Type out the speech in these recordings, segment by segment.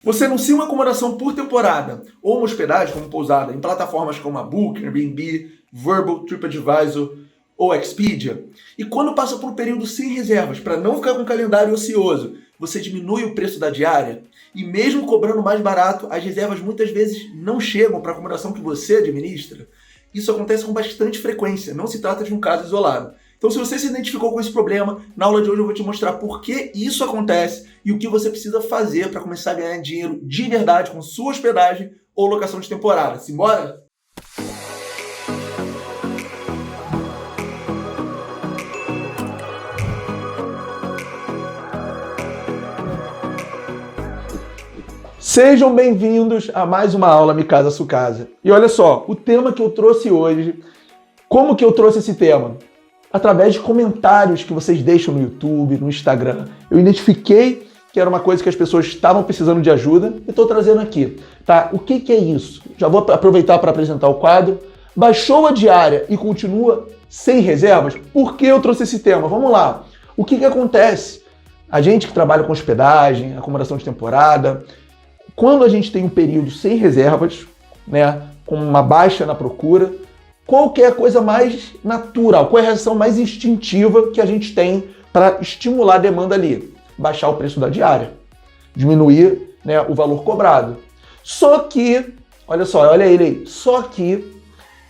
Você anuncia uma acomodação por temporada ou uma hospedagem como pousada em plataformas como a Booking, Airbnb, Vrbo, TripAdvisor ou Expedia, e quando passa por um período sem reservas, para não ficar com o calendário ocioso, você diminui o preço da diária, e mesmo cobrando mais barato, as reservas muitas vezes não chegam para a acomodação que você administra. Isso acontece com bastante frequência, não se trata de um caso isolado. Então, se você se identificou com esse problema, na aula de hoje eu vou te mostrar por que isso acontece e o que você precisa fazer para começar a ganhar dinheiro de verdade com sua hospedagem ou locação de temporada. Simbora? Sejam bem-vindos a mais uma aula Me Casa Sua Casa. E olha só, o tema que eu trouxe hoje, como que eu trouxe esse tema? Através de comentários que vocês deixam no YouTube, no Instagram. Eu identifiquei que era uma coisa que as pessoas estavam precisando de ajuda e estou trazendo aqui. Tá? O que é isso? Já vou aproveitar para apresentar o quadro. Baixou a diária e continua sem reservas? Por que eu trouxe esse tema? Vamos lá. O que acontece? A gente que trabalha com hospedagem, acomodação de temporada, quando a gente tem um período sem reservas, né, com uma baixa na procura, qual que é a coisa mais natural, qual é a reação mais instintiva que a gente tem para estimular a demanda ali? Baixar o preço da diária, diminuir, né, o valor cobrado. Só que, olha só, olha ele aí, só que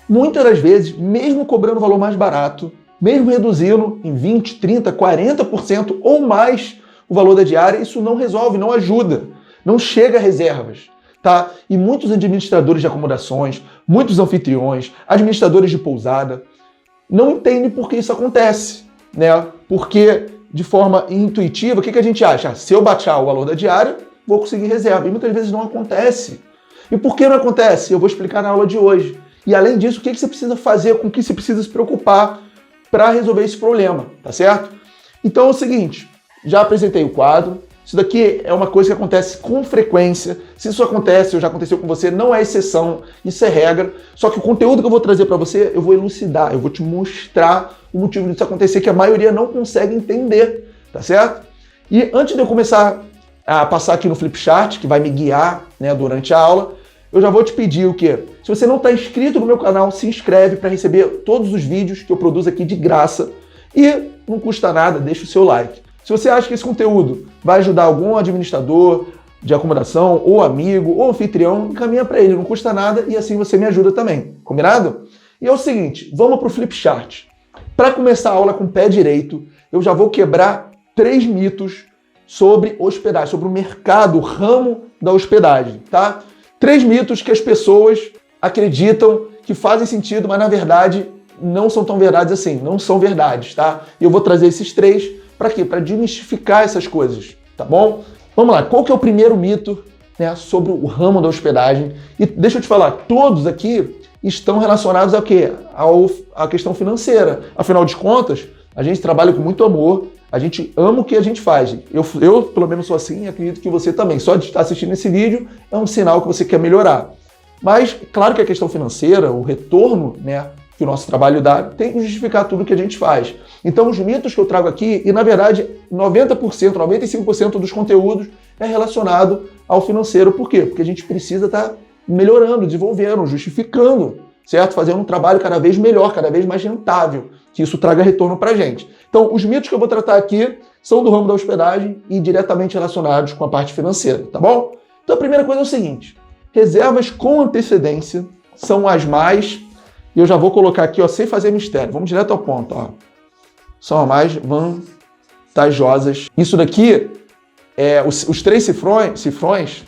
muitas das vezes, mesmo cobrando o valor mais barato, mesmo reduzindo em 20, 30, 40% ou mais o valor da diária, isso não resolve, não ajuda, não chega a reservas. Tá? E muitos administradores de acomodações, muitos anfitriões, administradores de pousada, não entendem por que isso acontece, né? Porque, de forma intuitiva, o que a gente acha? Se eu baixar o valor da diária, vou conseguir reserva. E muitas vezes não acontece. E por que não acontece? Eu vou explicar na aula de hoje. E além disso, o que você precisa fazer, com o que você precisa se preocupar para resolver esse problema, tá certo? Então é o seguinte, já apresentei o quadro. Isso daqui é uma coisa que acontece com frequência. Se isso acontece, ou já aconteceu com você, não é exceção, isso é regra. Só que o conteúdo que eu vou trazer para você, eu vou elucidar, eu vou te mostrar o motivo disso acontecer, que a maioria não consegue entender, tá certo? E antes de eu começar a passar aqui no Flipchart, que vai me guiar, né, durante a aula, eu já vou te pedir o quê? Se você não está inscrito no meu canal, se inscreve para receber todos os vídeos que eu produzo aqui de graça. E não custa nada, deixa o seu like. Se você acha que esse conteúdo vai ajudar algum administrador de acomodação, ou amigo, ou anfitrião, encaminha para ele, não custa nada e assim você me ajuda também, combinado? E é o seguinte, vamos para o Flipchart. Para começar a aula com o pé direito, eu já vou quebrar 3 mitos sobre hospedagem, sobre o mercado, o ramo da hospedagem, tá? 3 mitos que as pessoas acreditam que fazem sentido, mas na verdade não são tão verdades assim, não são verdades, tá? E eu vou trazer esses 3 para quê? Para desmistificar essas coisas, tá bom? Vamos lá, qual que é o primeiro mito, né, sobre o ramo da hospedagem? E deixa eu te falar, todos aqui estão relacionados ao quê? À questão financeira. Afinal de contas, a gente trabalha com muito amor, a gente ama o que a gente faz. Eu pelo menos sou assim e acredito que você também. Só de estar assistindo esse vídeo é um sinal que você quer melhorar. Mas, claro que a questão financeira, o retorno, né, que o nosso trabalho dá, tem que justificar tudo que a gente faz. Então, os mitos que eu trago aqui, e na verdade 90%, 95% dos conteúdos é relacionado ao financeiro. Por quê? Porque a gente precisa estar melhorando, desenvolvendo, justificando, certo? Fazendo um trabalho cada vez melhor, cada vez mais rentável, que isso traga retorno pra gente. Então, os mitos que eu vou tratar aqui são do ramo da hospedagem e diretamente relacionados com a parte financeira, tá bom? Então, a primeira coisa é o seguinte, reservas com antecedência são as mais... E eu já vou colocar aqui, ó, sem fazer mistério. Vamos direto ao ponto, ó. São as mais vantajosas. Isso daqui, os 3 cifrões,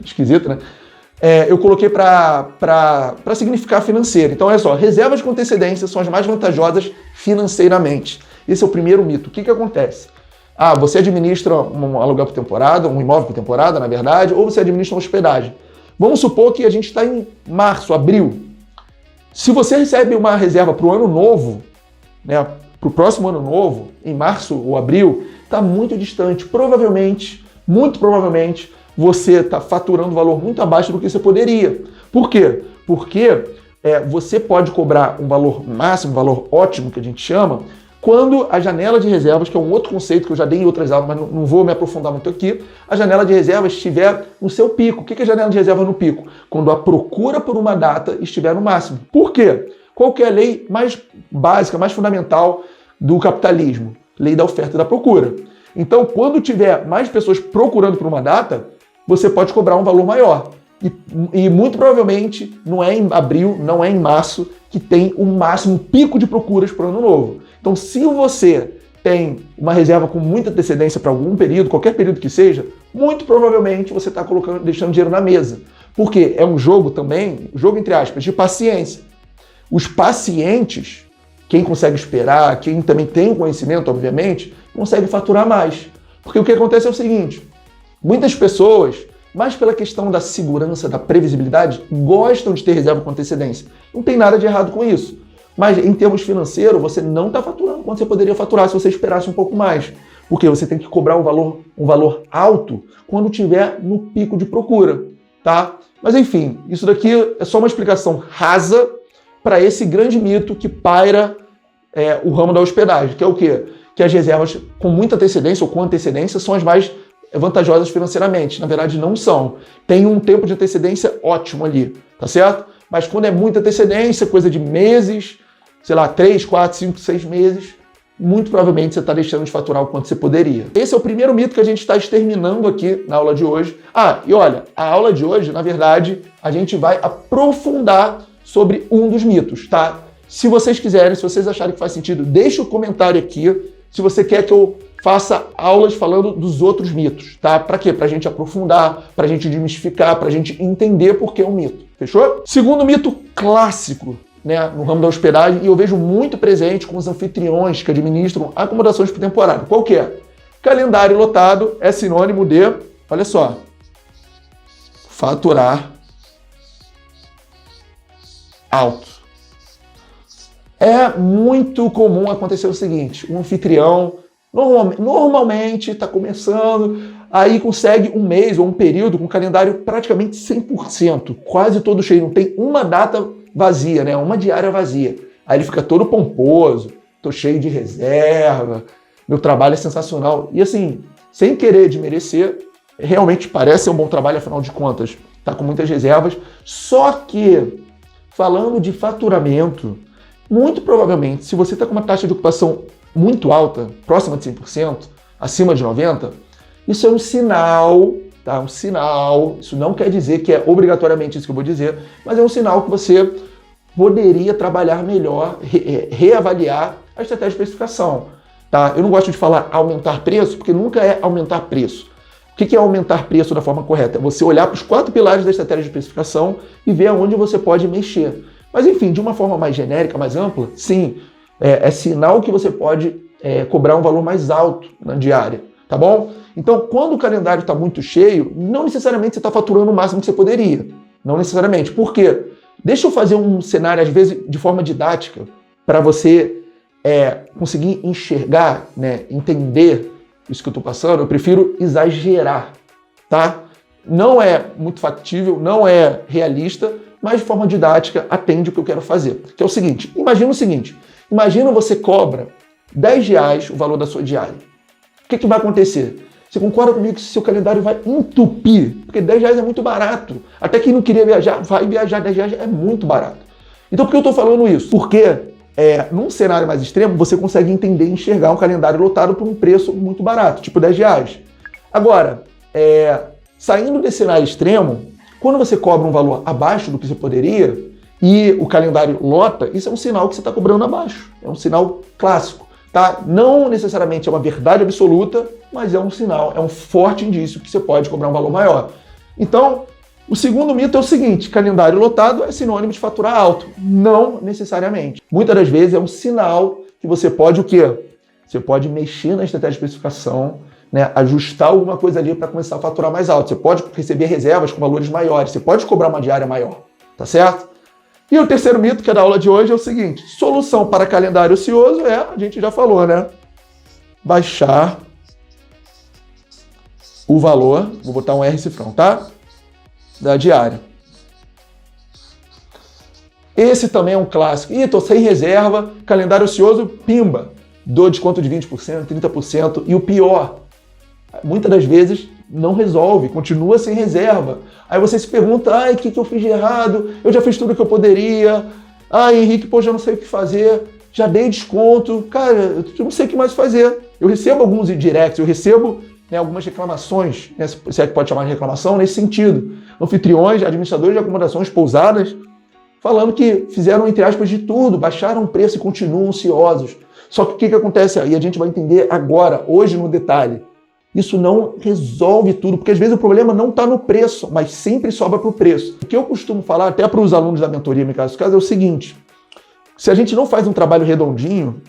esquisito, né? Eu coloquei para significar financeiro. Então, olha só, reservas com antecedência são as mais vantajosas financeiramente. Esse é o primeiro mito. O que acontece? Você administra um aluguel por temporada, um imóvel por temporada, na verdade, ou você administra uma hospedagem. Vamos supor que a gente está em março, abril. Se você recebe uma reserva para o ano novo, né, para o próximo ano novo, em março ou abril, está muito distante. Provavelmente, muito provavelmente, você está faturando um valor muito abaixo do que você poderia. Por quê? Porque você pode cobrar um valor máximo, um valor ótimo, que a gente chama, quando a janela de reservas, que é um outro conceito que eu já dei em outras aulas, mas não vou me aprofundar muito aqui, a janela de reservas estiver no seu pico. O que é janela de reserva no pico? Quando a procura por uma data estiver no máximo. Por quê? Qual que é a lei mais básica, mais fundamental do capitalismo? Lei da oferta e da procura. Então, quando tiver mais pessoas procurando por uma data, você pode cobrar um valor maior. E muito provavelmente não é em abril, não é em março que tem o máximo pico de procuras para o ano novo. Então, se você tem uma reserva com muita antecedência para algum período, qualquer período que seja, muito provavelmente você está deixando dinheiro na mesa. Porque é um jogo também, jogo entre aspas, de paciência. Os pacientes, quem consegue esperar, quem também tem conhecimento, obviamente, consegue faturar mais. Porque o que acontece é o seguinte, muitas pessoas, mas pela questão da segurança, da previsibilidade, gostam de ter reserva com antecedência. Não tem nada de errado com isso. Mas em termos financeiros, você não está faturando quanto você poderia faturar se você esperasse um pouco mais. Porque você tem que cobrar um valor alto quando tiver no pico de procura, tá? Mas enfim, isso daqui é só uma explicação rasa para esse grande mito que paira o ramo da hospedagem, que é o quê? Que as reservas com muita antecedência ou com antecedência são as mais vantajosas financeiramente. Na verdade, não são. Tem um tempo de antecedência ótimo ali, tá certo? Mas quando é muita antecedência, coisa de meses, sei lá, 3, 4, 5, 6 meses, muito provavelmente você está deixando de faturar o quanto você poderia. Esse é o primeiro mito que a gente está exterminando aqui na aula de hoje. E olha, a aula de hoje, na verdade, a gente vai aprofundar sobre um dos mitos, tá? Se vocês quiserem, se vocês acharem que faz sentido, deixa o comentário aqui se você quer que eu faça aulas falando dos outros mitos, tá? Para quê? Para a gente aprofundar, para a gente desmistificar, para a gente entender por que é um mito, fechou? Segundo mito clássico, né, no ramo da hospedagem, e eu vejo muito presente com os anfitriões que administram acomodações por temporada. Qual que é? Calendário lotado é sinônimo de, olha só, faturar alto. É muito comum acontecer o seguinte, um anfitrião normalmente está começando, aí consegue um mês ou um período com calendário praticamente 100%, quase todo cheio, não tem uma data vazia, né? Uma diária vazia. Aí ele fica todo pomposo, tô cheio de reserva, meu trabalho é sensacional. E assim, sem querer desmerecer, realmente parece ser um bom trabalho, afinal de contas, tá com muitas reservas, só que, falando de faturamento, muito provavelmente, se você está com uma taxa de ocupação muito alta, próxima de 100%, acima de 90%, isso é um sinal, tá? Um sinal, isso não quer dizer que é obrigatoriamente isso que eu vou dizer, mas é um sinal que você poderia trabalhar melhor, reavaliar a estratégia de precificação, tá? Eu não gosto de falar aumentar preço, porque nunca é aumentar preço. O que é aumentar preço da forma correta? É você olhar para os 4 pilares da estratégia de precificação e ver aonde você pode mexer. Mas enfim, de uma forma mais genérica, mais ampla, sim, é sinal que você pode cobrar um valor mais alto na diária, tá bom? Então, quando o calendário está muito cheio, não necessariamente você está faturando o máximo que você poderia. Não necessariamente. Por quê? Deixa eu fazer um cenário, às vezes, de forma didática, para você conseguir enxergar, né, entender isso que eu estou passando. Eu prefiro exagerar, tá? Não é muito factível, não é realista, mas de forma didática atende o que eu quero fazer. Que é o seguinte, imagina você cobra R$10 o valor da sua diária. O que vai acontecer? Você concorda comigo que seu calendário vai entupir? Porque R$10 é muito barato. Até quem não queria viajar, vai viajar. R$10 é muito barato. Então por que eu estou falando isso? Porque num cenário mais extremo, você consegue entender e enxergar um calendário lotado por um preço muito barato, tipo R$10. Agora, saindo desse cenário extremo, quando você cobra um valor abaixo do que você poderia e o calendário lota, isso é um sinal que você está cobrando abaixo. É um sinal clássico, tá? Não necessariamente é uma verdade absoluta, mas é um sinal, é um forte indício que você pode cobrar um valor maior. Então, o segundo mito é o seguinte, calendário lotado é sinônimo de faturar alto. Não necessariamente. Muitas das vezes é um sinal que você pode o quê? Você pode mexer na estratégia de precificação, né, ajustar alguma coisa ali para começar a faturar mais alto. Você pode receber reservas com valores maiores, você pode cobrar uma diária maior, tá certo? E o terceiro mito, que é da aula de hoje, é o seguinte, solução para calendário ocioso a gente já falou, né? Baixar o valor, vou botar um R cifrão, tá? Da diária. Esse também é um clássico. Tô sem reserva, calendário ocioso, pimba. dou desconto de 20%, 30%, e o pior, muitas das vezes não resolve, continua sem reserva. Aí você se pergunta, o que eu fiz de errado? Eu já fiz tudo que eu poderia. Henrique, já não sei o que fazer, já dei desconto, cara, eu não sei o que mais fazer. Eu recebo alguns directs, eu recebo algumas reclamações, se é que pode chamar de reclamação, nesse sentido. Anfitriões, administradores de acomodações, pousadas, falando que fizeram, entre aspas, de tudo, baixaram o preço e continuam ansiosos. Só que o que acontece aí? A gente vai entender agora, hoje no detalhe. Isso não resolve tudo, porque às vezes o problema não está no preço, mas sempre sobra para o preço. O que eu costumo falar até para os alunos da mentoria, no caso é o seguinte: se a gente não faz um trabalho redondinho,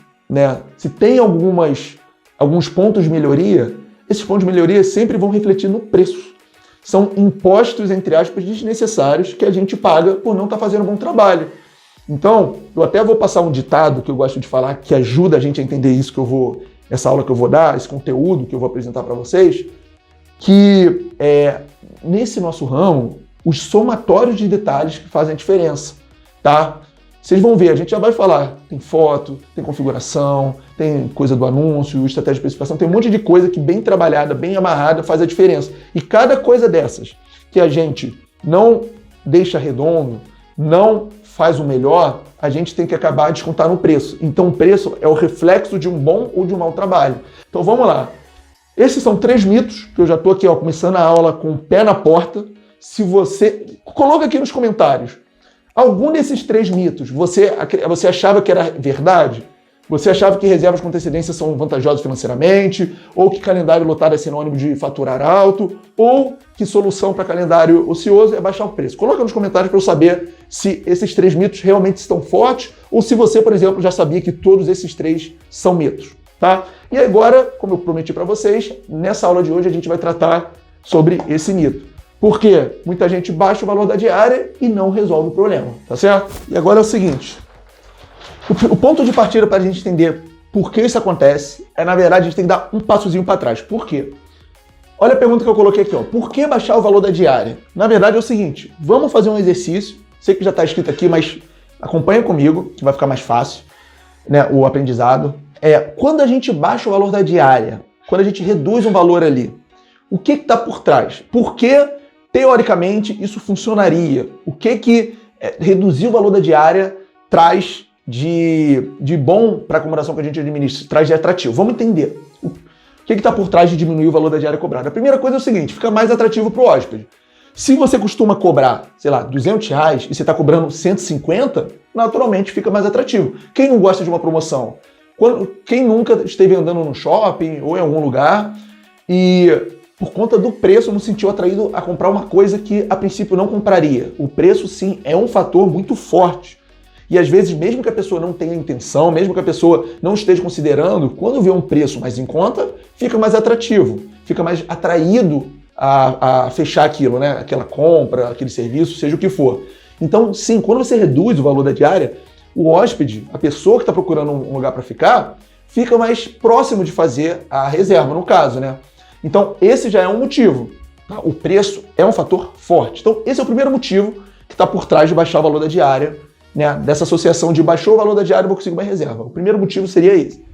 se tem alguns pontos de melhoria, esses pontos de melhoria sempre vão refletir no preço. São impostos, entre aspas, desnecessários que a gente paga por não estar fazendo um bom trabalho. Então, eu até vou passar um ditado que eu gosto de falar, que ajuda a gente a entender isso essa aula que eu vou dar, esse conteúdo que eu vou apresentar para vocês, que nesse nosso ramo, os somatórios de detalhes que fazem a diferença, tá? Vocês vão ver, a gente já vai falar, tem foto, tem configuração, tem coisa do anúncio, estratégia de especificação, tem um monte de coisa que bem trabalhada, bem amarrada, faz a diferença. E cada coisa dessas que a gente não deixa redondo, não faz o melhor, a gente tem que acabar de descontar no preço. Então o preço é o reflexo de um bom ou de um mau trabalho. Então vamos lá. Esses são 3 mitos, que eu já estou aqui começando a aula com o pé na porta. Se você... Coloca aqui nos comentários. Algum desses 3 mitos você achava que era verdade? Você achava que reservas com antecedência são vantajosas financeiramente? Ou que calendário lotado é sinônimo de faturar alto? Ou que solução para calendário ocioso é baixar o preço? Coloca nos comentários para eu saber se esses 3 mitos realmente estão fortes ou se você, por exemplo, já sabia que todos esses 3 são mitos, tá? E agora, como eu prometi para vocês, nessa aula de hoje a gente vai tratar sobre esse mito. Porque muita gente baixa o valor da diária e não resolve o problema, tá certo? E agora é o seguinte, o ponto de partida para a gente entender por que isso acontece é, na verdade, a gente tem que dar um passozinho para trás. Por quê? Olha a pergunta que eu coloquei aqui, Por que baixar o valor da diária? Na verdade é o seguinte, vamos fazer um exercício, sei que já está escrito aqui, mas acompanha comigo, que vai ficar mais fácil, o aprendizado. Quando a gente baixa o valor da diária, quando a gente reduz um valor ali, o que está por trás? Por que, teoricamente, isso funcionaria? O que reduzir o valor da diária traz de bom para a acomodação que a gente administra, traz de atrativo? Vamos entender. O que está por trás de diminuir o valor da diária cobrada? A primeira coisa é o seguinte, fica mais atrativo para o hóspede. Se você costuma cobrar, sei lá, R$200 e você está cobrando 150, naturalmente fica mais atrativo. Quem não gosta de uma promoção? Quem nunca esteve andando no shopping ou em algum lugar e por conta do preço não se sentiu atraído a comprar uma coisa que a princípio não compraria? O preço, sim, é um fator muito forte. E às vezes, mesmo que a pessoa não tenha intenção, mesmo que a pessoa não esteja considerando, quando vê um preço mais em conta, fica mais atrativo, fica mais atraído a fechar aquilo, aquela compra, aquele serviço, seja o que for. Então, sim, quando você reduz o valor da diária, o hóspede, a pessoa que está procurando um lugar para ficar, fica mais próximo de fazer a reserva, no caso, Então, esse já é um motivo. Tá? O preço é um fator forte. Então, esse é o primeiro motivo que está por trás de baixar o valor da diária, dessa associação de baixou o valor da diária, vou conseguir uma reserva. O primeiro motivo seria esse.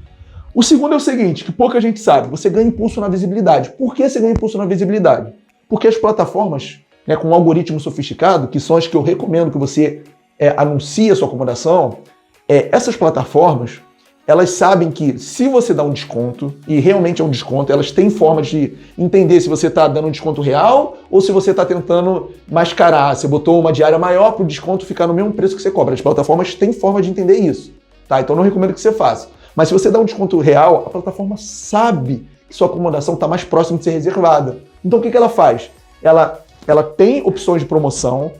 O segundo é o seguinte, que pouca gente sabe, você ganha impulso na visibilidade. Por que você ganha impulso na visibilidade? Porque as plataformas, com um algoritmo sofisticado, que são as que eu recomendo que você anuncie a sua acomodação, essas plataformas, elas sabem que se você dá um desconto, e realmente é um desconto, elas têm forma de entender se você está dando um desconto real ou se você está tentando mascarar. Você botou uma diária maior para o desconto ficar no mesmo preço que você cobra. As plataformas têm forma de entender isso, tá? Então não recomendo que você faça. Mas se você dá um desconto real, a plataforma sabe que sua acomodação está mais próxima de ser reservada. Então o que ela faz? Ela tem opções de promoção,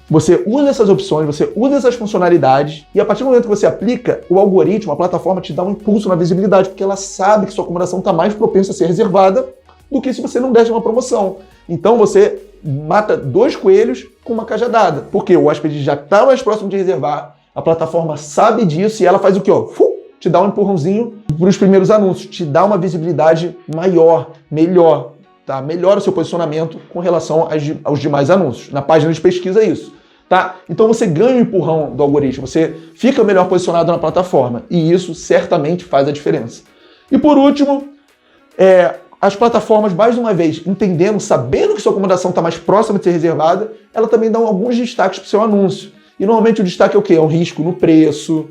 você usa essas opções, você usa essas funcionalidades e a partir do momento que você aplica, o algoritmo, a plataforma te dá um impulso na visibilidade, porque ela sabe que sua acomodação está mais propensa a ser reservada do que se você não desse uma promoção. Então você mata 2 coelhos com uma cajadada, porque o hóspede já está mais próximo de reservar, a plataforma sabe disso e ela faz o quê? Te dá um empurrãozinho para os primeiros anúncios, te dá uma visibilidade maior, melhor. Tá? Melhora o seu posicionamento com relação aos demais anúncios. Na página de pesquisa é isso. Tá? Então você ganha o empurrão do algoritmo, você fica melhor posicionado na plataforma e isso certamente faz a diferença. E por último, as plataformas, mais uma vez, entendendo, sabendo que sua acomodação está mais próxima de ser reservada, ela também dá alguns destaques para o seu anúncio. E normalmente o destaque é o quê? É um risco no preço,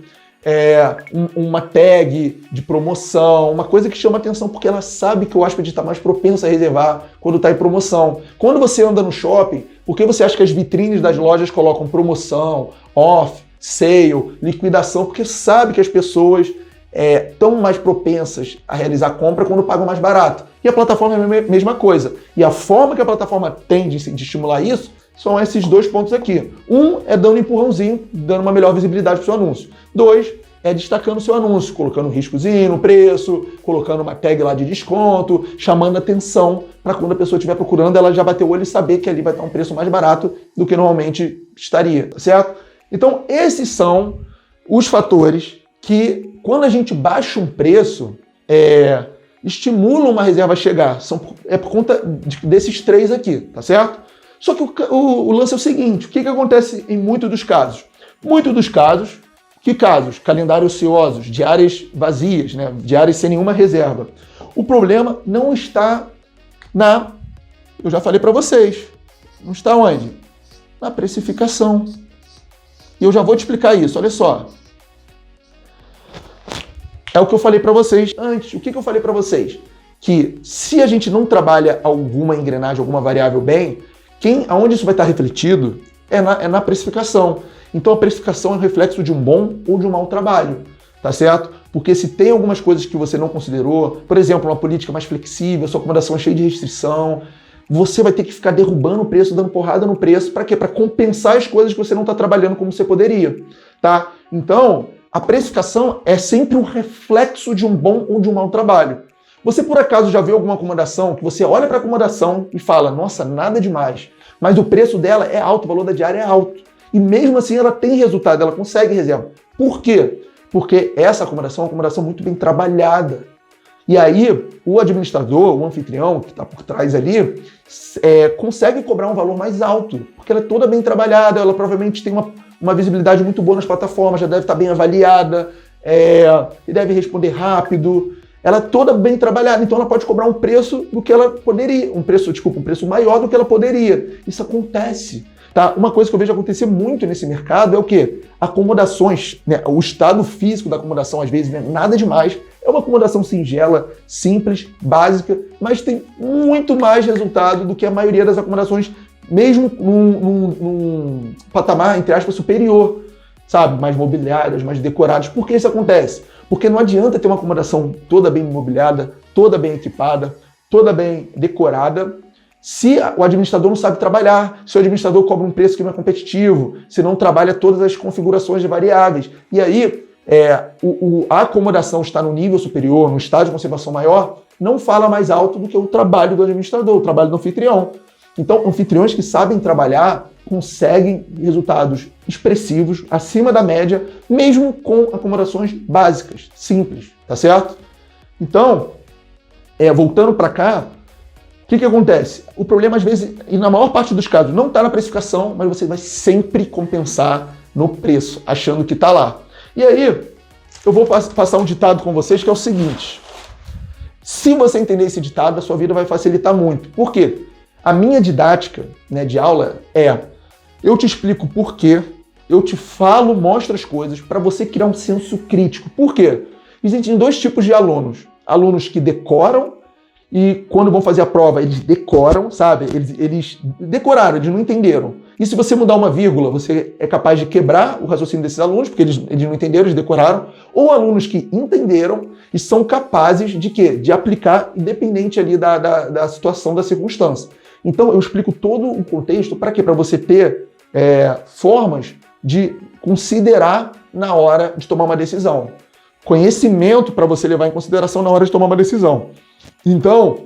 uma tag de promoção, uma coisa que chama atenção porque ela sabe que o hóspede está mais propenso a reservar quando está em promoção. Quando você anda no shopping, por que você acha que as vitrines das lojas colocam promoção, off, sale, liquidação? Porque sabe que as pessoas estão mais propensas a realizar compra quando pagam mais barato. E a plataforma é a mesma coisa. E a forma que a plataforma tem de estimular isso são esses dois pontos aqui. Um é dando um empurrãozinho, dando uma melhor visibilidade para o seu anúncio. 2 é destacando o seu anúncio, colocando um riscozinho no preço, colocando uma tag lá de desconto, chamando atenção para quando a pessoa estiver procurando, ela já bater o olho e saber que ali vai estar um preço mais barato do que normalmente estaria, certo? Então, esses são os fatores que, quando a gente baixa um preço, estimulam uma reserva a chegar. É por conta desses 3 aqui, tá certo? Só que o lance é o seguinte, o que acontece em muitos dos casos? Que casos? Calendários ociosos, diárias vazias, né? Diárias sem nenhuma reserva. O problema não está eu já falei para vocês, não está onde? Na precificação. E eu já vou te explicar isso, olha só. É o que eu falei para vocês antes. O que eu falei para vocês? Que se a gente não trabalha alguma engrenagem, alguma variável bem, aonde isso vai estar refletido é na precificação. Então a precificação é um reflexo de um bom ou de um mau trabalho, tá certo? Porque se tem algumas coisas que você não considerou, por exemplo, uma política mais flexível, sua acomodação é cheia de restrição, você vai ter que ficar derrubando o preço, dando porrada no preço, para quê? Para compensar as coisas que você não está trabalhando como você poderia, tá? Então, a precificação é sempre um reflexo de um bom ou de um mau trabalho. Você, por acaso, já viu alguma acomodação que você olha para a acomodação e fala, nossa, nada demais, mas o preço dela é alto, o valor da diária é alto. E mesmo assim ela tem resultado, ela consegue reserva. Por quê? Porque essa acomodação é uma acomodação muito bem trabalhada. E aí o administrador, o anfitrião que está por trás ali, consegue cobrar um valor mais alto, porque ela é toda bem trabalhada, ela provavelmente tem uma visibilidade muito boa nas plataformas, já deve estar bem avaliada, e deve responder rápido. Ela é toda bem trabalhada, então ela pode cobrar um preço do que ela poderia, um preço maior do que ela poderia. Isso acontece. Tá? Uma coisa que eu vejo acontecer muito nesse mercado é o quê? Acomodações, né? O estado físico da acomodação, às vezes, não é nada demais. É uma acomodação singela, simples, básica, mas tem muito mais resultado do que a maioria das acomodações, mesmo num patamar, entre aspas, superior, sabe? Mais mobiliárias, mais decoradas. Por que isso acontece? Porque não adianta ter uma acomodação toda bem mobiliada, toda bem equipada, toda bem decorada, se o administrador não sabe trabalhar, se o administrador cobra um preço que não é competitivo, se não trabalha todas as configurações de variáveis. E aí, a acomodação está no nível superior, no estágio de conservação maior, não fala mais alto do que o trabalho do administrador, o trabalho do anfitrião. Então, anfitriões que sabem trabalhar conseguem resultados expressivos, acima da média, mesmo com acomodações básicas, simples, tá certo? Então, voltando para cá, o que acontece? O problema, às vezes, e na maior parte dos casos, não está na precificação, mas você vai sempre compensar no preço, achando que está lá. E aí, eu vou passar um ditado com vocês que é o seguinte. Se você entender esse ditado, a sua vida vai facilitar muito. Por quê? A minha didática, né, de aula eu te explico por quê, eu te falo, mostro as coisas para você criar um senso crítico. Por quê? Existem 2 tipos de alunos. Alunos que decoram e quando vão fazer a prova, eles decoram, sabe? Eles decoraram, eles não entenderam. E se você mudar uma vírgula, você é capaz de quebrar o raciocínio desses alunos, porque eles não entenderam, eles decoraram. Ou alunos que entenderam e são capazes de quê? De aplicar, independente ali da situação, da circunstância. Então, eu explico todo o contexto para quê? Para você ter formas de considerar na hora de tomar uma decisão. Conhecimento para você levar em consideração na hora de tomar uma decisão. Então,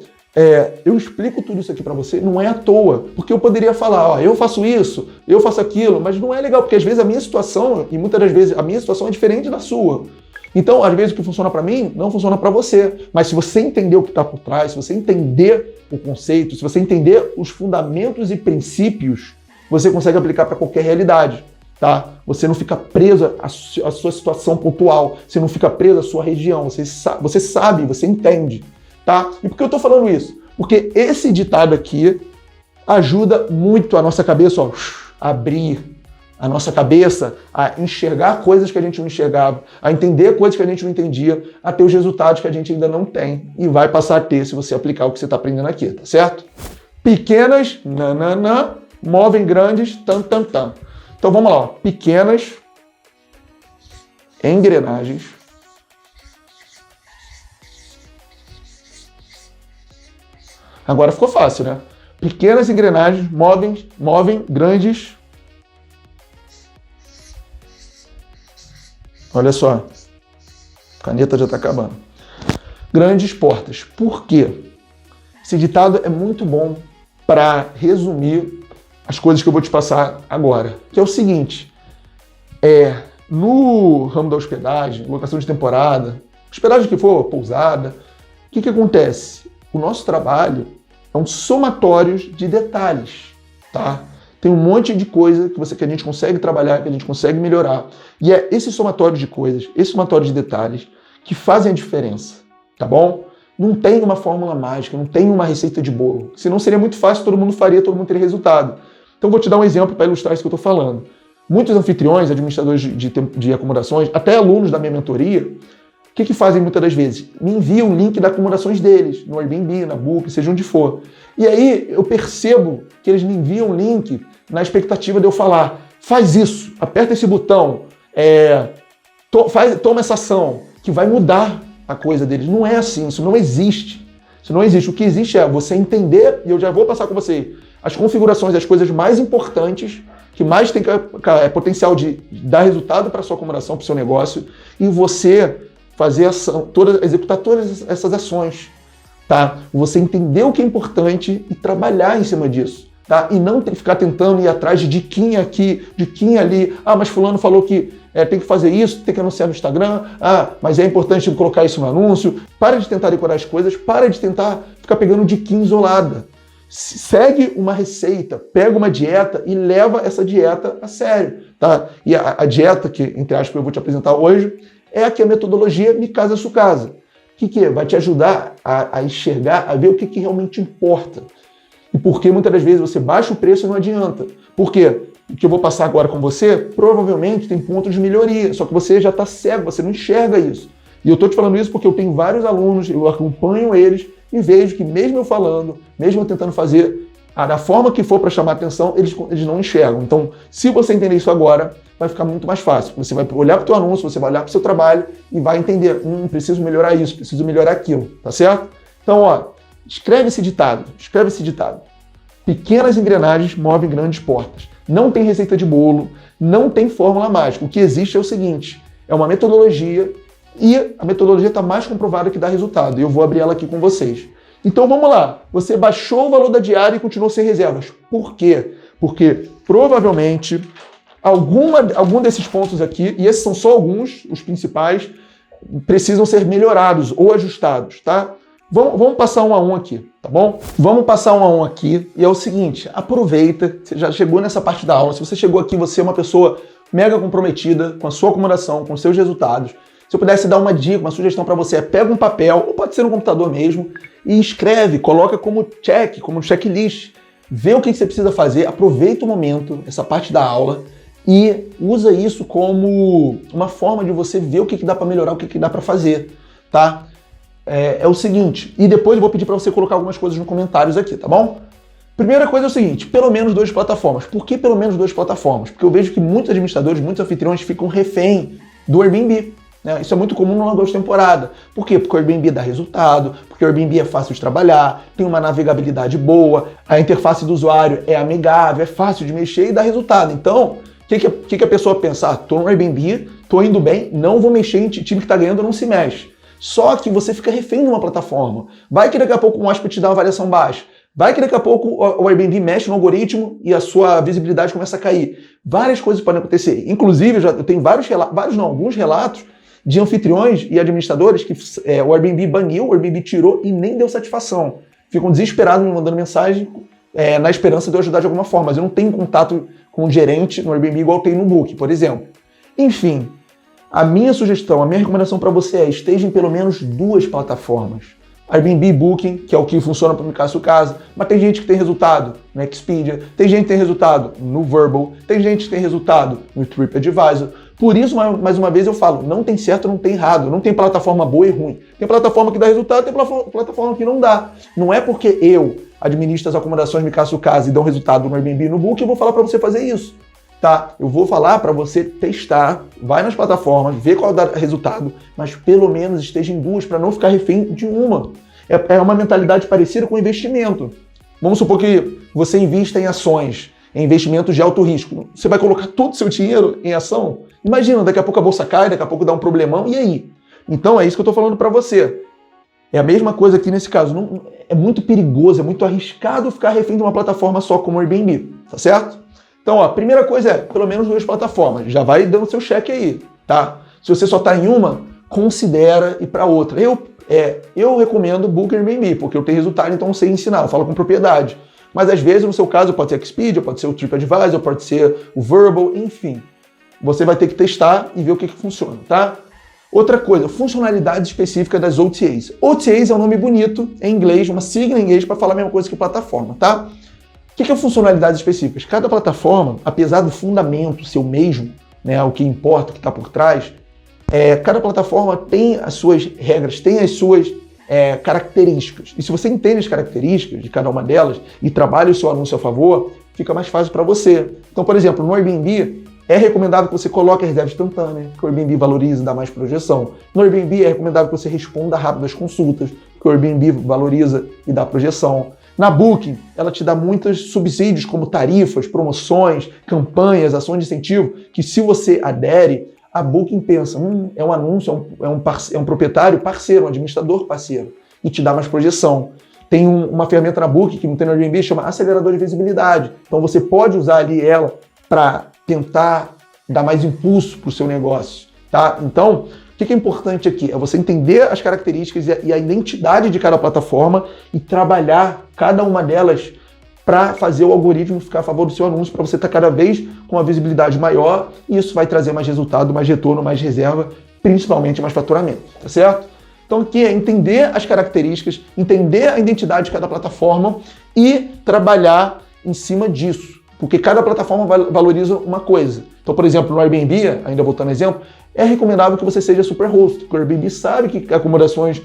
eu explico tudo isso aqui para você, não é à toa, porque eu poderia falar, eu faço isso, eu faço aquilo, mas não é legal, porque às vezes a minha situação, e muitas das vezes a minha situação é diferente da sua. Então, às vezes o que funciona para mim, não funciona para você. Mas se você entender o que está por trás, se você entender o conceito, se você entender os fundamentos e princípios, você consegue aplicar para qualquer realidade, tá? Você não fica preso à sua situação pontual, você não fica preso à sua região, você sabe, você entende, tá? E por que eu tô falando isso? Porque esse ditado aqui ajuda muito a nossa cabeça, ó, a abrir a nossa cabeça, a enxergar coisas que a gente não enxergava, a entender coisas que a gente não entendia, a ter os resultados que a gente ainda não tem e vai passar a ter se você aplicar o que você está aprendendo aqui, tá certo? Pequenas, nananã, movem grandes, tam, tam, tam. Então vamos lá, ó. Pequenas engrenagens agora ficou fácil, né? Pequenas engrenagens movem grandes. Olha só, a caneta já está acabando. Grandes portas. Por quê? Esse ditado é muito bom para resumir as coisas que eu vou te passar agora. Que é o seguinte, no ramo da hospedagem, locação de temporada, hospedagem que for, pousada, o que acontece? O nosso trabalho é um somatório de detalhes, tá? Tem um monte de coisa que a gente consegue trabalhar, que a gente consegue melhorar. E é esse somatório de coisas, esse somatório de detalhes que fazem a diferença, tá bom? Não tem uma fórmula mágica, não tem uma receita de bolo. Senão seria muito fácil, todo mundo faria, todo mundo teria resultado. Então vou te dar um exemplo para ilustrar isso que eu estou falando. Muitos anfitriões, administradores de acomodações, até alunos da minha mentoria, o que fazem muitas das vezes? Me enviam o link das acomodações deles, no Airbnb, na Book, seja onde for. E aí eu percebo que eles me enviam o link na expectativa de eu falar, faz isso, aperta esse botão, toma essa ação, que vai mudar a coisa deles. Não é assim, isso não existe. Isso não existe. O que existe é você entender, e eu já vou passar com você, as configurações, as coisas mais importantes, que mais tem potencial de dar resultado para a sua acomodação, para o seu negócio, e você fazer executar todas essas ações, tá? Você entender o que é importante e trabalhar em cima disso, tá? E não ficar tentando ir atrás de diquinha aqui, diquinha ali. Ah, mas fulano falou que tem que fazer isso, tem que anunciar no Instagram. Ah, mas é importante colocar isso no anúncio. Para de tentar decorar as coisas, para de tentar ficar pegando diquinha isolada. Segue uma receita, pega uma dieta e leva essa dieta a sério, tá? E a dieta que, entre aspas, eu vou te apresentar hoje, é aqui a metodologia Me Casa Sua Casa. O que é? Vai te ajudar a enxergar, a ver o que realmente importa. E porque muitas das vezes você baixa o preço e não adianta. Por quê? O que eu vou passar agora com você, provavelmente tem pontos de melhoria, só que você já está cego, você não enxerga isso. E eu estou te falando isso porque eu tenho vários alunos, eu acompanho eles e vejo que mesmo eu falando, mesmo eu tentando fazer da forma que for para chamar atenção, eles não enxergam. Então, se você entender isso agora, vai ficar muito mais fácil. Você vai olhar para o teu anúncio, você vai olhar para o seu trabalho e vai entender, preciso melhorar isso, preciso melhorar aquilo, tá certo? Então, ó, escreve esse ditado. Pequenas engrenagens movem grandes portas. Não tem receita de bolo, não tem fórmula mágica. O que existe é o seguinte, é uma metodologia e a metodologia está mais comprovada que dá resultado. E eu vou abrir ela aqui com vocês. Então vamos lá, você baixou o valor da diária e continuou sem reservas. Por quê? Porque provavelmente algum desses pontos aqui, e esses são só alguns, os principais, precisam ser melhorados ou ajustados, tá? Vamos passar um a um aqui, tá bom? Vamos passar um a um aqui, e é o seguinte, aproveita, você já chegou nessa parte da aula, se você chegou aqui, você é uma pessoa mega comprometida com a sua acomodação, com os seus resultados. Se eu pudesse dar uma dica, uma sugestão para você, pega um papel, ou pode ser no computador mesmo, e escreve, coloca como check, como checklist, vê o que você precisa fazer, aproveita o momento, essa parte da aula, e usa isso como uma forma de você ver o que dá para melhorar, o que dá para fazer, tá? É o seguinte, e depois eu vou pedir para você colocar algumas coisas nos comentários aqui, tá bom? Primeira coisa é o seguinte, pelo menos 2 plataformas. Por que pelo menos 2 plataformas? Porque eu vejo que muitos administradores, muitos anfitriões ficam refém do Airbnb. Isso é muito comum no locação de temporada. Por quê? Porque o Airbnb dá resultado, porque o Airbnb é fácil de trabalhar, tem uma navegabilidade boa, a interface do usuário é amigável, é fácil de mexer e dá resultado. Então, o que a pessoa pensa? Tô no Airbnb, tô indo bem, não vou mexer em time que tá ganhando, não se mexe. Só que você fica refém de uma plataforma. Vai que daqui a pouco um hóspede te dá uma avaliação baixa. Vai que daqui a pouco o Airbnb mexe no algoritmo e a sua visibilidade começa a cair. Várias coisas podem acontecer. Inclusive, eu tenho alguns relatos de anfitriões e administradores que o Airbnb baniu, o Airbnb tirou e nem deu satisfação. Ficam desesperados me mandando mensagem na esperança de eu ajudar de alguma forma, mas eu não tenho contato com o gerente no Airbnb igual tem no Booking, por exemplo. Enfim, a minha sugestão, a minha recomendação para você é esteja em pelo menos 2 plataformas. Airbnb e Booking, que é o que funciona para o Minha Sua Casa, mas tem gente que tem resultado no Expedia, tem gente que tem resultado no Vrbo, tem gente que tem resultado no TripAdvisor. Por isso, mais uma vez eu falo, não tem certo, não tem errado, não tem plataforma boa e ruim. Tem plataforma que dá resultado, tem plataforma que não dá. Não é porque eu administro as acomodações Minha Sua Casa e dou resultado no Airbnb e no Booking, eu vou falar para você fazer isso. Tá? Eu vou falar para você testar, vai nas plataformas, ver qual dá resultado, mas pelo menos esteja em 2 para não ficar refém de uma. É uma mentalidade parecida com investimento. Vamos supor que você invista em ações, em investimentos de alto risco. Você vai colocar todo o seu dinheiro em ação? Imagina, daqui a pouco a bolsa cai, daqui a pouco dá um problemão, e aí? Então é isso que eu estou falando para você. É a mesma coisa aqui nesse caso. Não, é muito perigoso, é muito arriscado ficar refém de uma plataforma só como o Airbnb, tá certo? Então, ó, a primeira coisa é, pelo menos 2 plataformas. Já vai dando seu cheque aí, tá? Se você só está em uma, considera ir para outra. Eu recomendo Booking e Airbnb, porque eu tenho resultado, então eu sei ensinar, eu falo com propriedade. Mas às vezes, no seu caso, pode ser a Expedia, pode ser o TripAdvisor, pode ser o Vrbo, enfim. Você vai ter que testar e ver o que funciona, tá? Outra coisa, funcionalidade específica das OTAs. OTAs é um nome bonito em inglês, uma sigla em inglês para falar a mesma coisa que plataforma, tá? O que é funcionalidades específicas? Cada plataforma, apesar do fundamento ser o mesmo, né, o que importa, o que está por trás, cada plataforma tem as suas regras, tem as suas características. E se você entende as características de cada uma delas e trabalha o seu anúncio a favor, fica mais fácil para você. Então, por exemplo, no Airbnb, é recomendável que você coloque a reserva instantânea, que o Airbnb valoriza e dá mais projeção. No Airbnb é recomendável que você responda rápido às consultas, que o Airbnb valoriza e dá projeção. Na Booking, ela te dá muitos subsídios, como tarifas, promoções, campanhas, ações de incentivo, que se você adere, a Booking pensa, é um anúncio, é um proprietário parceiro, um administrador parceiro, e te dá mais projeção. Tem uma ferramenta na Booking, que não tem no Airbnb, chama acelerador de visibilidade. Então você pode usar ali ela para tentar dar mais impulso para o seu negócio, tá? Então, o que é importante aqui? É você entender as características e a identidade de cada plataforma e trabalhar cada uma delas para fazer o algoritmo ficar a favor do seu anúncio, para você estar cada vez com uma visibilidade maior, e isso vai trazer mais resultado, mais retorno, mais reserva, principalmente mais faturamento, tá certo? Então aqui é entender as características, entender a identidade de cada plataforma e trabalhar em cima disso, porque cada plataforma valoriza uma coisa. Então, por exemplo, no Airbnb, ainda voltando ao exemplo, é recomendável que você seja superhost, porque o Airbnb sabe que acomodações,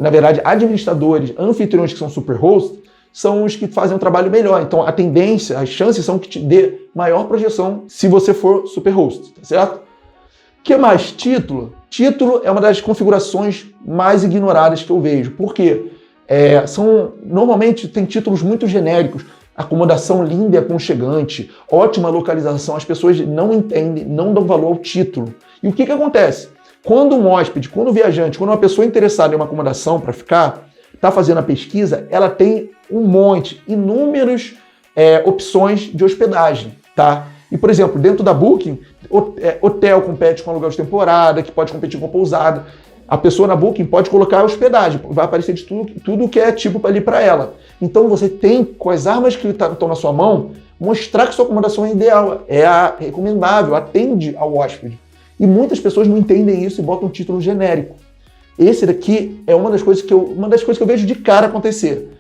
na verdade, administradores, anfitriões que são superhost, são os que fazem um trabalho melhor. Então, a tendência, as chances são que te dê maior projeção se você for superhost, tá certo? O que mais? Título. Título é uma das configurações mais ignoradas que eu vejo. Por quê? Normalmente tem títulos muito genéricos. Acomodação linda e aconchegante, ótima localização. As pessoas não entendem, não dão valor ao título. E o que acontece? Quando um hóspede, quando um viajante, quando uma pessoa interessada em uma acomodação para ficar, está fazendo a pesquisa, ela tem inúmeras opções de hospedagem, tá? E, por exemplo, dentro da Booking, hotel compete com aluguel de temporada, que pode competir com pousada. A pessoa na Booking pode colocar hospedagem, vai aparecer de tudo que é tipo ali para ela. Então você tem, com as armas que estão na sua mão, mostrar que sua acomodação é ideal, recomendável, atende ao hóspede. E muitas pessoas não entendem isso e botam um título genérico. Esse daqui é uma das coisas que eu vejo de cara acontecer.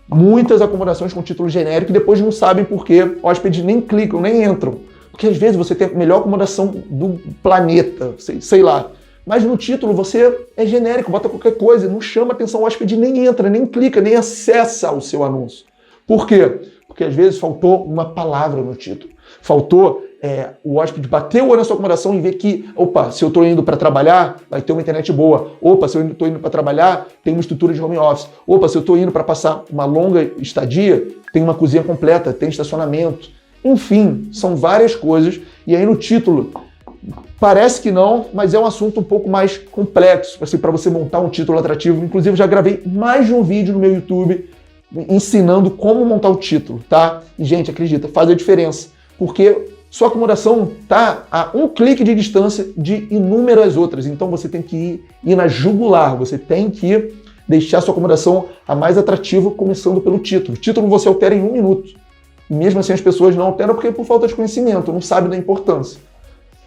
Muitas acomodações com título genérico e depois não sabem por quê, hóspedes nem clicam, nem entram. Porque às vezes você tem a melhor acomodação do planeta, sei lá. Mas no título você é genérico, bota qualquer coisa, não chama atenção, o hóspede nem entra, nem clica, nem acessa o seu anúncio. Por quê? Porque às vezes faltou uma palavra no título. Faltou o hóspede bater o olho na sua acomodação e ver que, opa, se eu estou indo para trabalhar, vai ter uma internet boa. Opa, se eu estou indo para trabalhar, tem uma estrutura de home office. Opa, se eu estou indo para passar uma longa estadia, tem uma cozinha completa, tem estacionamento. Enfim, são várias coisas. E aí no título, parece que não, mas é um assunto um pouco mais complexo, assim, para você montar um título atrativo. Inclusive, eu já gravei mais de um vídeo no meu YouTube ensinando como montar o título, tá? E, gente, acredita, faz a diferença. Porque sua acomodação está a um clique de distância de inúmeras outras. Então, você tem que ir na jugular, você tem que deixar sua acomodação a mais atrativa, começando pelo título. O título você altera em 1 minuto. E mesmo assim as pessoas não alteram porque por falta de conhecimento, não sabem da importância.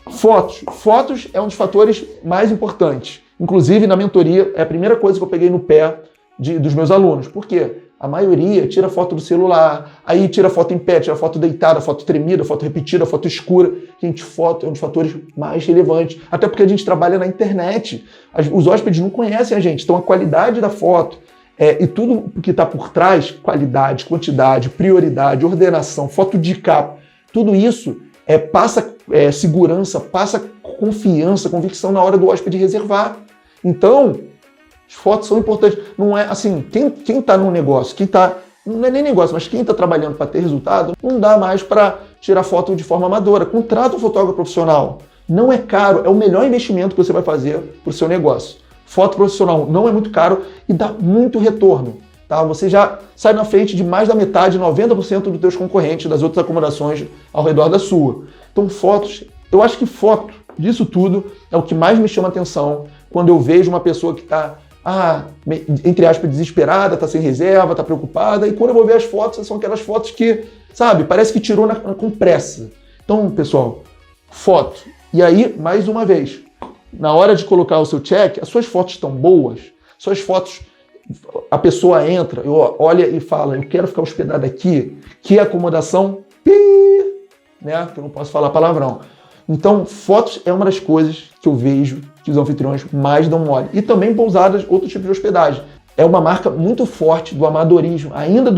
Fotos. Fotos é um dos fatores mais importantes. Inclusive, na mentoria, é a primeira coisa que eu peguei no pé dos meus alunos. Por quê? A maioria tira foto do celular, aí tira foto em pé, tira foto deitada, foto tremida, foto repetida, foto escura. Gente, foto é um dos fatores mais relevantes. Até porque a gente trabalha na internet. Os hóspedes não conhecem a gente. Então, a qualidade da foto e tudo que está por trás, qualidade, quantidade, prioridade, ordenação, foto de capa, tudo isso passa segurança, passa confiança, convicção na hora do hóspede reservar. Então, as fotos são importantes. Não é assim, quem está no negócio, não é nem negócio, mas quem está trabalhando para ter resultado, não dá mais para tirar foto de forma amadora. Contrata um fotógrafo profissional. Não é caro, é o melhor investimento que você vai fazer para o seu negócio. Foto profissional não é muito caro e dá muito retorno. Tá? Você já sai na frente de mais da metade, 90% dos teus concorrentes das outras acomodações ao redor da sua. Então, fotos, eu acho que foto disso tudo é o que mais me chama atenção quando eu vejo uma pessoa que está, entre aspas, desesperada, está sem reserva, está preocupada, e quando eu vou ver as fotos, são aquelas fotos que, sabe, parece que tirou com pressa. Então, pessoal, foto. E aí, mais uma vez, na hora de colocar o seu check, as suas fotos estão boas, suas fotos, a pessoa entra, olha e fala, eu quero ficar hospedado aqui, que acomodação, né? Que eu não posso falar palavrão. Então, fotos é uma das coisas que eu vejo que os anfitriões mais dão mole. E também pousadas, outro tipo de hospedagem. É uma marca muito forte do amadorismo, ainda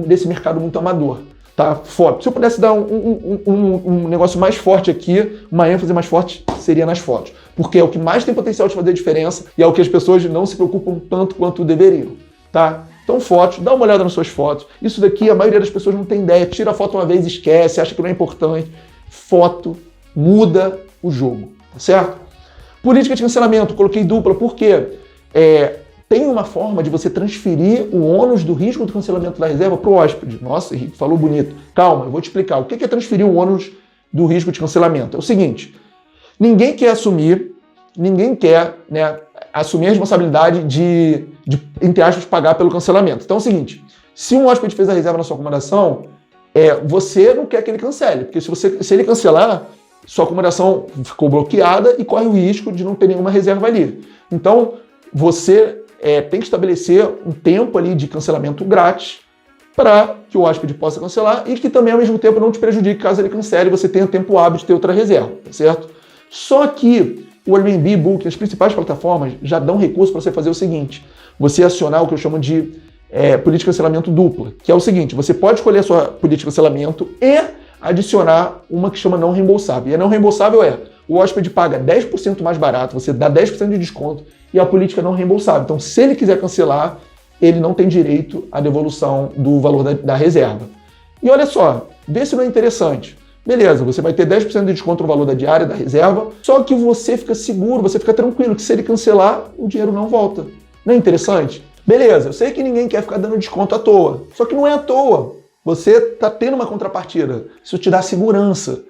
desse mercado muito amador. Tá? Foto. Se eu pudesse dar um negócio mais forte aqui, uma ênfase mais forte, seria nas fotos. Porque é o que mais tem potencial de fazer diferença e é o que as pessoas não se preocupam tanto quanto deveriam. Tá? Então, fotos, dá uma olhada nas suas fotos. Isso daqui, a maioria das pessoas não tem ideia. Tira a foto uma vez, esquece, acha que não é importante. Foto muda o jogo, tá certo? Política de cancelamento, coloquei dupla, por quê? Tem uma forma de você transferir o ônus do risco do cancelamento da reserva para o hóspede. Nossa, Henrique, falou bonito. Calma, eu vou te explicar. O que é transferir o ônus do risco de cancelamento? É o seguinte, ninguém quer assumir a responsabilidade de, entre aspas, pagar pelo cancelamento. Então é o seguinte, se um hóspede fez a reserva na sua acomodação, você não quer que ele cancele, porque se ele cancelar, sua acomodação ficou bloqueada e corre o risco de não ter nenhuma reserva ali. Então, você tem que estabelecer um tempo ali de cancelamento grátis para que o hóspede possa cancelar e que também, ao mesmo tempo, não te prejudique caso ele cancele e você tenha tempo hábil de ter outra reserva, tá certo? Só que o Airbnb, Booking, as principais plataformas já dão recurso para você fazer o seguinte, você acionar o que eu chamo de política de cancelamento dupla, que é o seguinte, você pode escolher a sua política de cancelamento e adicionar uma que chama não reembolsável. E a não reembolsável o hóspede paga 10% mais barato, você dá 10% de desconto e a política não reembolsável. Então, se ele quiser cancelar, ele não tem direito à devolução do valor da reserva. E olha só, vê se não é interessante. Beleza, você vai ter 10% de desconto no valor da diária, da reserva, só que você fica seguro, você fica tranquilo que se ele cancelar, o dinheiro não volta. Não é interessante? Beleza, eu sei que ninguém quer ficar dando desconto à toa, só que não é à toa. Você está tendo uma contrapartida, isso te dá segurança.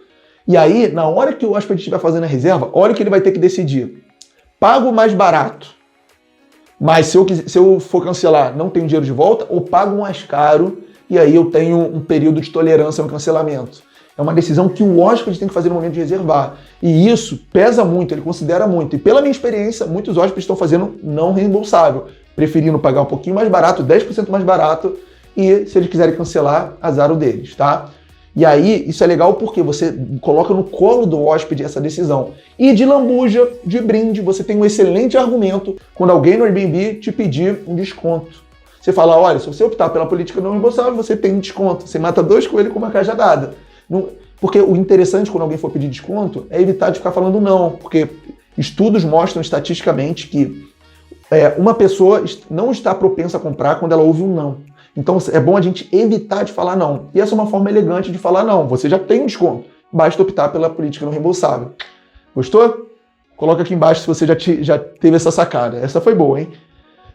E aí, na hora que o hóspede estiver fazendo a reserva, olha o que ele vai ter que decidir. Pago mais barato, mas se eu for cancelar, não tenho dinheiro de volta, ou pago mais caro e aí eu tenho um período de tolerância no cancelamento. É uma decisão que o hóspede tem que fazer no momento de reservar. E isso pesa muito, ele considera muito. E pela minha experiência, muitos hóspedes estão fazendo não reembolsável, preferindo pagar um pouquinho mais barato, 10% mais barato, e se eles quiserem cancelar, azar o deles, tá? E aí, isso é legal porque você coloca no colo do hóspede essa decisão. E de lambuja, de brinde, você tem um excelente argumento quando alguém no Airbnb te pedir um desconto. Você fala, olha, se você optar pela política não reembolsável, você tem desconto. Você mata 2 coelhos com uma cajadada. Porque o interessante quando alguém for pedir desconto é evitar de ficar falando não. Porque estudos mostram estatisticamente que uma pessoa não está propensa a comprar quando ela ouve um não. Então é bom a gente evitar de falar não. E essa é uma forma elegante de falar não. Você já tem um desconto. Basta optar pela política não reembolsável. Gostou? Coloca aqui embaixo se você já teve essa sacada. Essa foi boa, hein?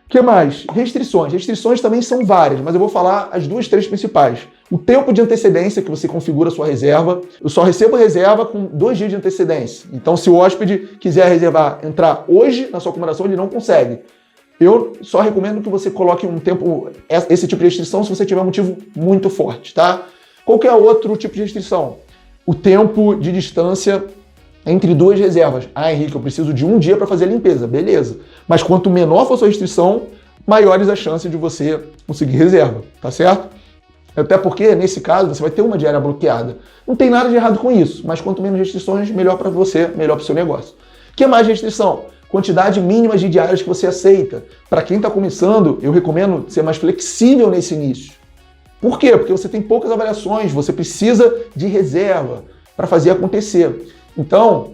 O que mais? Restrições. Restrições também são várias, mas eu vou falar as 2, 3 principais. O tempo de antecedência que você configura a sua reserva. Eu só recebo reserva com 2 dias de antecedência. Então, se o hóspede quiser reservar, entrar hoje na sua acomodação, ele não consegue. Eu só recomendo que você coloque um tempo, esse tipo de restrição, se você tiver um motivo muito forte, tá? Qualquer outro tipo de restrição. O tempo de distância entre duas reservas. Ah, Henrique, eu preciso de um dia para fazer a limpeza. Beleza. Mas quanto menor for a sua restrição, maiores as chances de você conseguir reserva, tá certo? Até porque, nesse caso, você vai ter uma diária bloqueada. Não tem nada de errado com isso, mas quanto menos restrições, melhor para você, melhor para o seu negócio. O que é mais restrição? Quantidade mínima de diárias que você aceita. Para quem está começando, eu recomendo ser mais flexível nesse início. Por quê? Porque você tem poucas avaliações, você precisa de reserva para fazer acontecer. Então,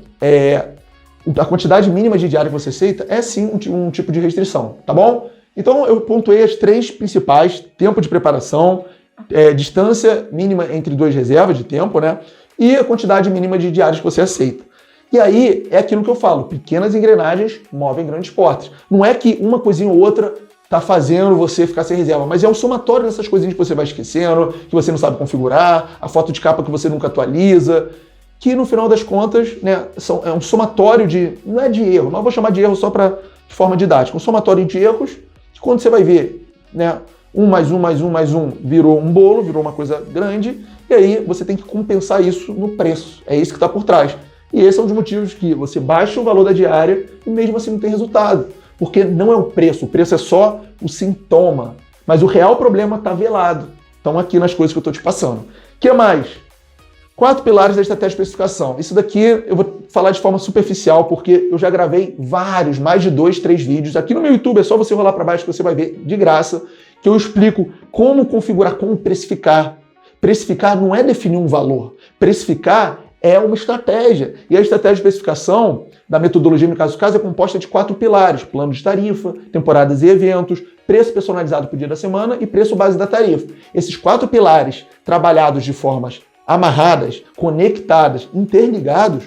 a quantidade mínima de diária que você aceita é sim um tipo de restrição, tá bom? Então, eu pontuei as três principais: tempo de preparação, distância mínima entre duas reservas de tempo, né? E a quantidade mínima de diárias que você aceita. E aí, é aquilo que eu falo, pequenas engrenagens movem grandes portas. Não é que uma coisinha ou outra tá fazendo você ficar sem reserva, mas é um somatório dessas coisinhas que você vai esquecendo, que você não sabe configurar, a foto de capa que você nunca atualiza, que no final das contas, né, é um somatório de, não é de erro, mas eu vou chamar de erro só de forma didática, um somatório de erros, que quando você vai ver, né, 1 mais 1 mais 1 mais 1 virou um bolo, virou uma coisa grande, e aí você tem que compensar isso no preço, é isso que está por trás. E esse é um dos motivos que você baixa o valor da diária e mesmo assim não tem resultado. Porque não é o preço é só o sintoma. Mas o real problema está velado. Estão aqui nas coisas que eu estou te passando. O que mais? 4 pilares da estratégia de especificação. Isso daqui eu vou falar de forma superficial, porque eu já gravei vários, mais de 2, 3 vídeos. Aqui no meu YouTube é só você rolar para baixo que você vai ver de graça, que eu explico como configurar, como precificar. Precificar não é definir um valor. Precificar é uma estratégia. E a estratégia de especificação da metodologia no caso é composta de 4 pilares: plano de tarifa, temporadas e eventos, preço personalizado por dia da semana e preço base da tarifa. Esses 4 pilares, trabalhados de formas amarradas, conectadas, interligados,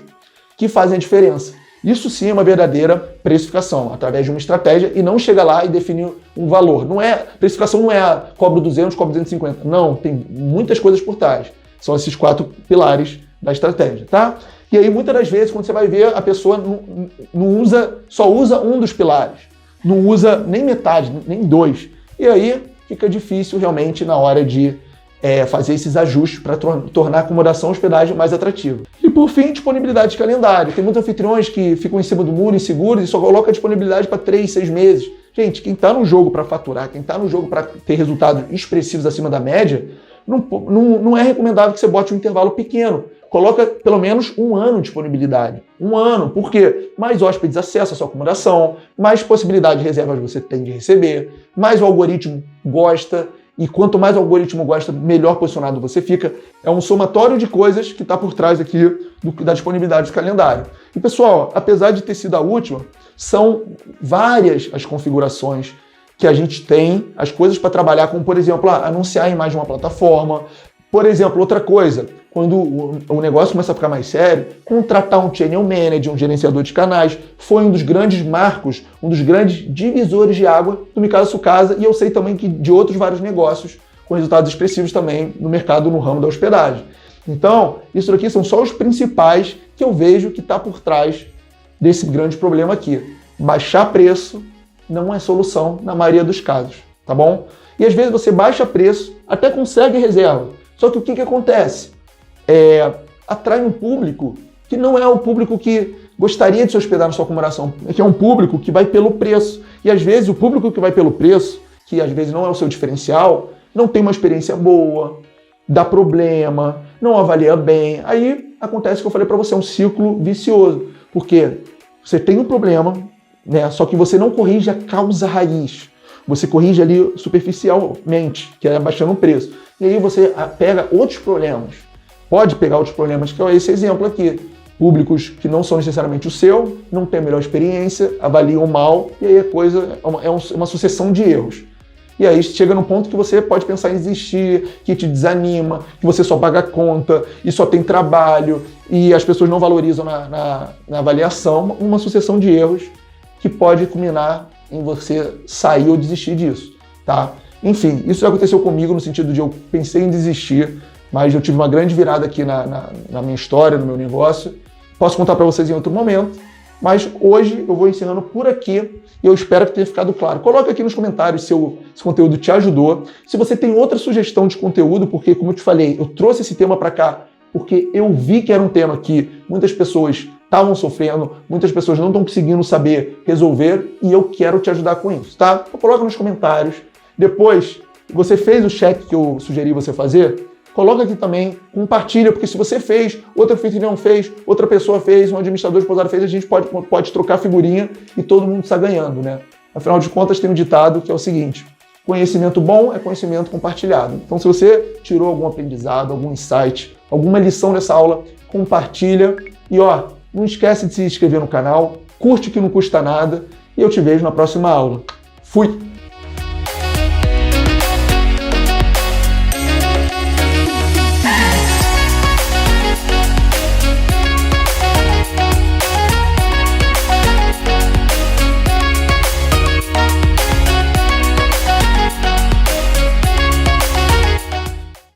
que fazem a diferença. Isso sim é uma verdadeira precificação, através de uma estratégia, e não chega lá e definir um valor. Precificação não é cobro 200, cobro 250. Não, tem muitas coisas por trás. São esses 4 pilares da estratégia, tá? E aí, muitas das vezes, quando você vai ver, a pessoa só usa um dos pilares. Não usa nem metade, nem 2. E aí, fica difícil realmente na hora de fazer esses ajustes para tornar a acomodação e hospedagem mais atrativa. E por fim, disponibilidade de calendário. Tem muitos anfitriões que ficam em cima do muro, inseguros, e só colocam a disponibilidade para 3, 6 meses. Gente, quem está no jogo para faturar, quem está no jogo para ter resultados expressivos acima da média, não é recomendável que você bote um intervalo pequeno. Coloca pelo menos 1 ano de disponibilidade. 1 ano, por quê? Mais hóspedes acessam a sua acomodação, mais possibilidade de reservas você tem de receber, mais o algoritmo gosta, e quanto mais o algoritmo gosta, melhor posicionado você fica. É um somatório de coisas que está por trás aqui da disponibilidade do calendário. E pessoal, apesar de ter sido a última, são várias as configurações que a gente tem, as coisas para trabalhar, como por exemplo, anunciar em mais de uma plataforma. Por exemplo, outra coisa, quando o negócio começa a ficar mais sério, contratar um channel manager, um gerenciador de canais, foi um dos grandes marcos, um dos grandes divisores de água do Me Casa Sua Casa, e eu sei também que de outros vários negócios com resultados expressivos também no mercado, no ramo da hospedagem. Então, isso aqui são só os principais que eu vejo que está por trás desse grande problema aqui. Baixar preço não é solução na maioria dos casos, tá bom? E às vezes você baixa preço, até consegue reserva, só que o que acontece? Atrai um público que não é o público que gostaria de se hospedar na sua acomodação, que é um público que vai pelo preço. E às vezes o público que vai pelo preço, que às vezes não é o seu diferencial, não tem uma experiência boa, dá problema, não avalia bem. Aí acontece o que eu falei para você, é um ciclo vicioso. Porque você tem um problema, né, só que você não corrige a causa raiz. Você corrige ali superficialmente, que é abaixando o preço. E aí você pega outros problemas. Pode pegar outros problemas, que é esse exemplo aqui. Públicos que não são necessariamente o seu, não tem a melhor experiência, avaliam mal, e aí a coisa é uma sucessão de erros. E aí chega num ponto que você pode pensar em desistir, que te desanima, que você só paga a conta, e só tem trabalho, e as pessoas não valorizam na avaliação, uma sucessão de erros que pode culminar em você sair ou desistir disso, tá? Enfim, isso já aconteceu comigo no sentido de eu pensei em desistir, mas eu tive uma grande virada aqui na minha história, no meu negócio. Posso contar para vocês em outro momento. Mas hoje eu vou encerrando por aqui e eu espero que tenha ficado claro. Coloca aqui nos comentários se esse conteúdo te ajudou. Se você tem outra sugestão de conteúdo, porque, como eu te falei, eu trouxe esse tema para cá porque eu vi que era um tema que muitas pessoas estavam sofrendo, muitas pessoas não estão conseguindo saber resolver e eu quero te ajudar com isso, tá? Então, coloca nos comentários. Depois, você fez o check que eu sugeri você fazer? Coloca aqui também, compartilha, porque se você fez, outro anfitrião fez, outra pessoa fez, um administrador de pousada fez, a gente pode trocar figurinha e todo mundo está ganhando, né? Afinal de contas, tem um ditado que é o seguinte: conhecimento bom é conhecimento compartilhado. Então, se você tirou algum aprendizado, algum insight, alguma lição dessa aula, compartilha. E ó, não esquece de se inscrever no canal, curte que não custa nada, e eu te vejo na próxima aula. Fui!